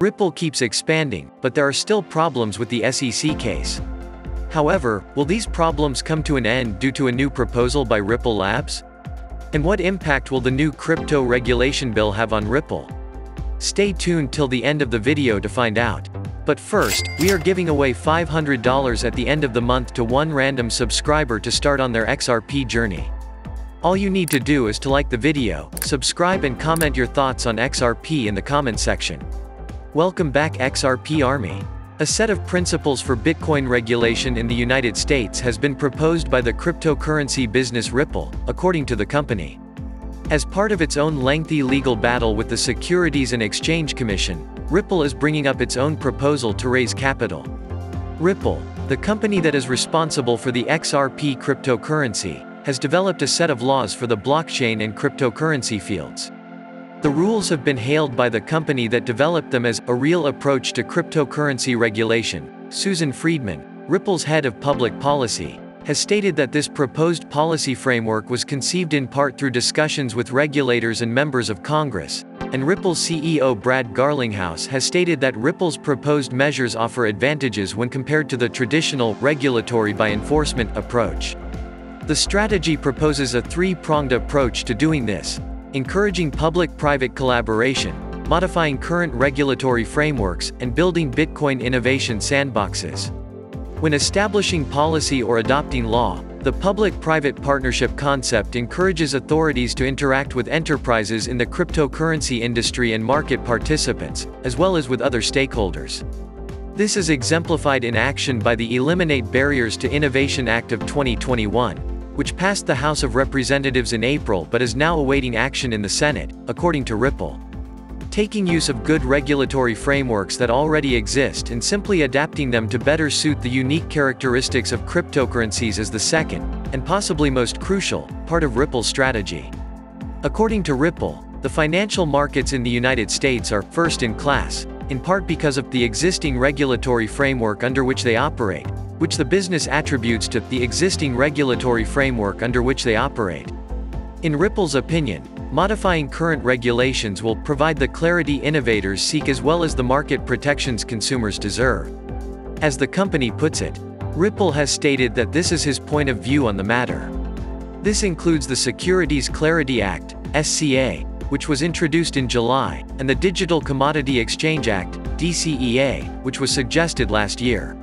Ripple keeps expanding, but there are still problems with the SEC case. However, will these problems come to an end due to a new proposal by Ripple Labs? And what impact will the new crypto regulation bill have on Ripple? Stay tuned till the end of the video to find out. But first, we are giving away $500 at the end of the month to one random subscriber to start on their XRP journey. All you need to do is to like the video, subscribe and comment your thoughts on XRP in the comment section. Welcome back XRP Army. A set of principles for Bitcoin regulation in the United States has been proposed by the cryptocurrency business Ripple, according to the company. As part of its own lengthy legal battle with the Securities and Exchange Commission, Ripple is bringing up its own proposal to raise capital. Ripple, the company that is responsible for the XRP cryptocurrency, has developed a set of laws for the blockchain and cryptocurrency fields. The rules have been hailed by the company that developed them as a real approach to cryptocurrency regulation. Susan Friedman, Ripple's head of public policy, has stated that this proposed policy framework was conceived in part through discussions with regulators and members of Congress, and Ripple's CEO Brad Garlinghouse has stated that Ripple's proposed measures offer advantages when compared to the traditional regulatory by enforcement approach. The strategy proposes a three-pronged approach to doing this: encouraging public-private collaboration, modifying current regulatory frameworks, and building Bitcoin innovation sandboxes. When establishing policy or adopting law, the public-private partnership concept encourages authorities to interact with enterprises in the cryptocurrency industry and market participants, as well as with other stakeholders. This is exemplified in action by the Eliminate Barriers to Innovation Act of 2021, which passed the House of Representatives in April but is now awaiting action in the Senate, according to Ripple. Taking use of good regulatory frameworks that already exist and simply adapting them to better suit the unique characteristics of cryptocurrencies is the second, and possibly most crucial, part of Ripple's strategy. According to Ripple, the financial markets in the United States are first in class, in part because of the existing regulatory framework under which they operate, which the business attributes to the existing regulatory framework under which they operate. In Ripple's opinion, modifying current regulations will provide the clarity innovators seek as well as the market protections consumers deserve. As the company puts it, Ripple has stated that this is his point of view on the matter. This includes the Securities Clarity Act, SCA, which was introduced in July, and the Digital Commodity Exchange Act, DCEA, which was suggested last year.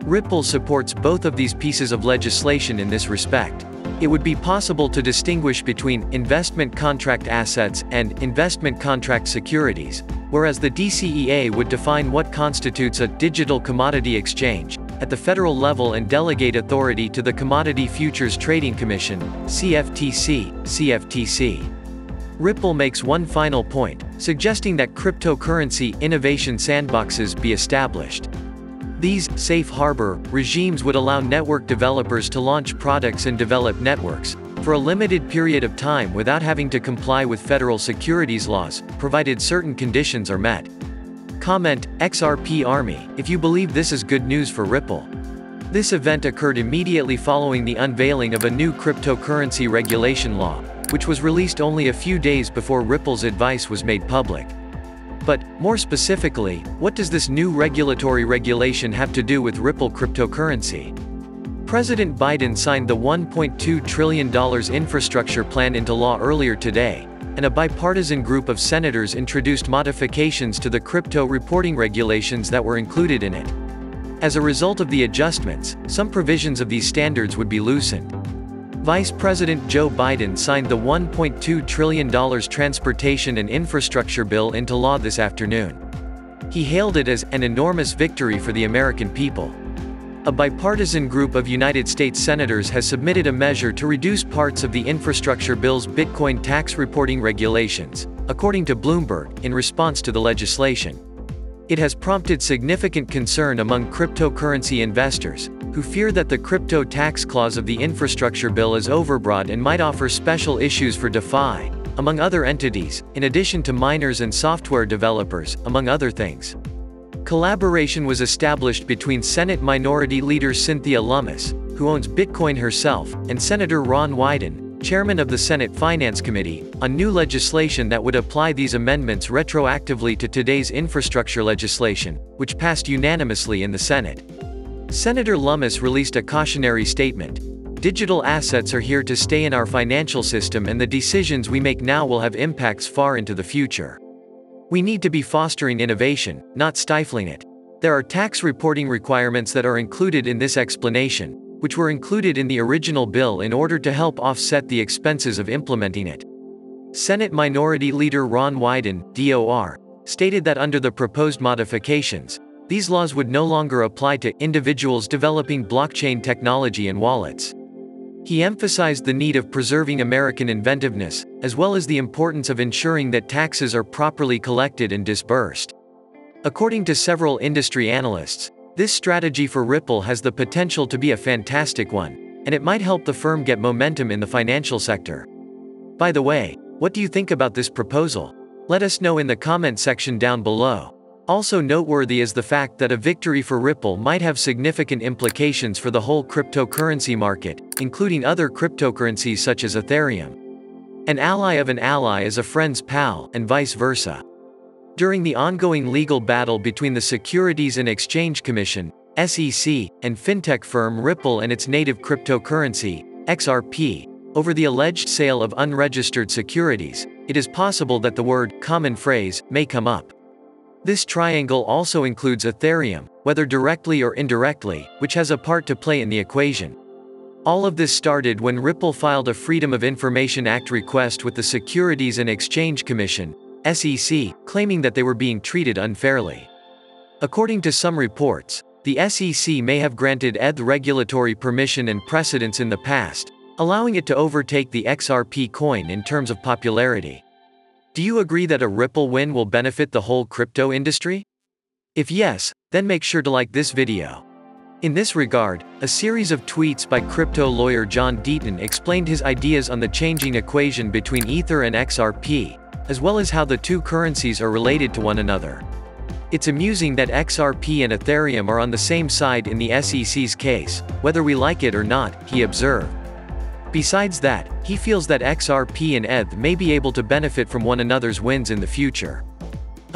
Ripple supports both of these pieces of legislation in this respect. It would be possible to distinguish between investment contract assets and investment contract securities, whereas the DCEA would define what constitutes a digital commodity exchange at the federal level and delegate authority to the Commodity Futures Trading Commission, CFTC. Ripple makes one final point, suggesting that cryptocurrency innovation sandboxes be established. These safe harbor regimes would allow network developers to launch products and develop networks for a limited period of time without having to comply with federal securities laws, provided certain conditions are met. Comment, XRP Army, if you believe this is good news for Ripple. This event occurred immediately following the unveiling of a new cryptocurrency regulation law, which was released only a few days before Ripple's advice was made public. But, more specifically, what does this new regulatory regulation have to do with Ripple cryptocurrency? President Biden signed the $1.2 trillion infrastructure plan into law earlier today, and a bipartisan group of senators introduced modifications to the crypto reporting regulations that were included in it. As a result of the adjustments, some provisions of these standards would be loosened. Vice President Joe Biden signed the $1.2 trillion transportation and infrastructure bill into law this afternoon. He hailed it as an enormous victory for the American people. A bipartisan group of United States senators has submitted a measure to reduce parts of the infrastructure bill's Bitcoin tax reporting regulations, according to Bloomberg, in response to the legislation. It has prompted significant concern among cryptocurrency investors, who fear that the crypto tax clause of the infrastructure bill is overbroad and might offer special issues for DeFi, among other entities, in addition to miners and software developers, among other things. Collaboration was established between Senate Minority Leader Cynthia Lummis, who owns Bitcoin herself, and Senator Ron Wyden, chairman of the Senate Finance Committee, on new legislation that would apply these amendments retroactively to today's infrastructure legislation, which passed unanimously in the Senate. Senator Lummis released a cautionary statement. Digital assets are here to stay in our financial system, and the decisions we make now will have impacts far into the future. We need to be fostering innovation, not stifling it. There are tax reporting requirements that are included in this explanation, which were included in the original bill in order to help offset the expenses of implementing it. Senate Minority Leader Ron Wyden, DOR, stated that under the proposed modifications, these laws would no longer apply to individuals developing blockchain technology and wallets. He emphasized the need of preserving American inventiveness, as well as the importance of ensuring that taxes are properly collected and disbursed. According to several industry analysts, this strategy for Ripple has the potential to be a fantastic one, and it might help the firm get momentum in the financial sector. By the way, what do you think about this proposal? Let us know in the comment section down below. Also noteworthy is the fact that a victory for Ripple might have significant implications for the whole cryptocurrency market, including other cryptocurrencies such as Ethereum. An ally of an ally is a friend's pal, and vice versa. During the ongoing legal battle between the Securities and Exchange Commission, SEC, and fintech firm Ripple and its native cryptocurrency, XRP, over the alleged sale of unregistered securities, it is possible that the word common phrase may come up. This triangle also includes Ethereum, whether directly or indirectly, which has a part to play in the equation. All of this started when Ripple filed a Freedom of Information Act request with the Securities and Exchange Commission, SEC, claiming that they were being treated unfairly. According to some reports, the SEC may have granted ETH regulatory permission and precedence in the past, allowing it to overtake the XRP coin in terms of popularity. Do you agree that a Ripple win will benefit the whole crypto industry? If yes, then make sure to like this video. In this regard, a series of tweets by crypto lawyer John Deaton explained his ideas on the changing equation between Ether and XRP, as well as how the two currencies are related to one another. It's amusing that XRP and Ethereum are on the same side in the SEC's case, whether we like it or not, he observed. Besides that, he feels that XRP and ETH may be able to benefit from one another's wins in the future.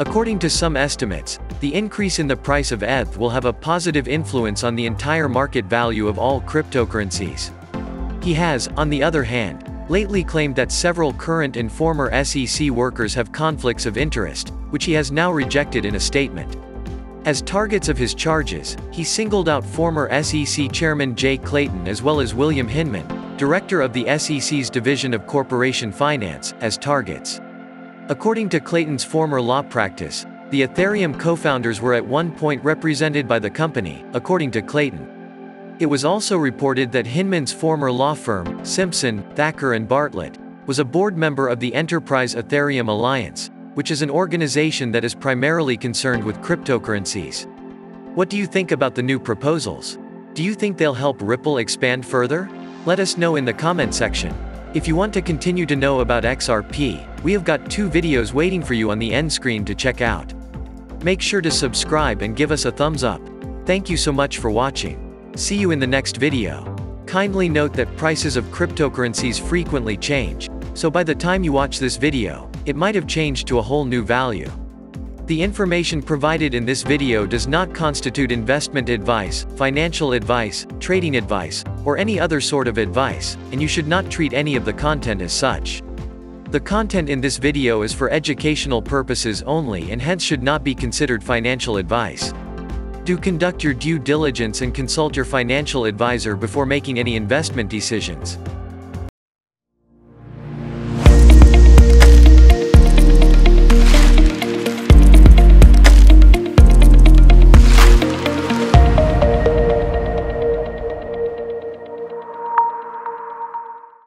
According to some estimates, the increase in the price of ETH will have a positive influence on the entire market value of all cryptocurrencies. He has, on the other hand, lately claimed that several current and former SEC workers have conflicts of interest, which he has now rejected in a statement. As targets of his charges, he singled out former SEC Chairman Jay Clayton as well as William Hinman, director of the SEC's Division of Corporation Finance, as targets. According to Clayton's former law practice, the Ethereum co-founders were at one point represented by the company, according to Clayton. It was also reported that Hinman's former law firm, Simpson, Thacker & Bartlett, was a board member of the Enterprise Ethereum Alliance, which is an organization that is primarily concerned with cryptocurrencies. What do you think about the new proposals? Do you think they'll help Ripple expand further? Let us know in the comment section. If you want to continue to know about XRP, we have got 2 videos waiting for you on the end screen to check out. Make sure to subscribe and give us a thumbs up. Thank you so much for watching. See you in the next video. Kindly note that prices of cryptocurrencies frequently change, so by the time you watch this video, it might have changed to a whole new value. The information provided in this video does not constitute investment advice, financial advice, trading advice, or any other sort of advice, and you should not treat any of the content as such. The content in this video is for educational purposes only and hence should not be considered financial advice. Do conduct your due diligence and consult your financial advisor before making any investment decisions.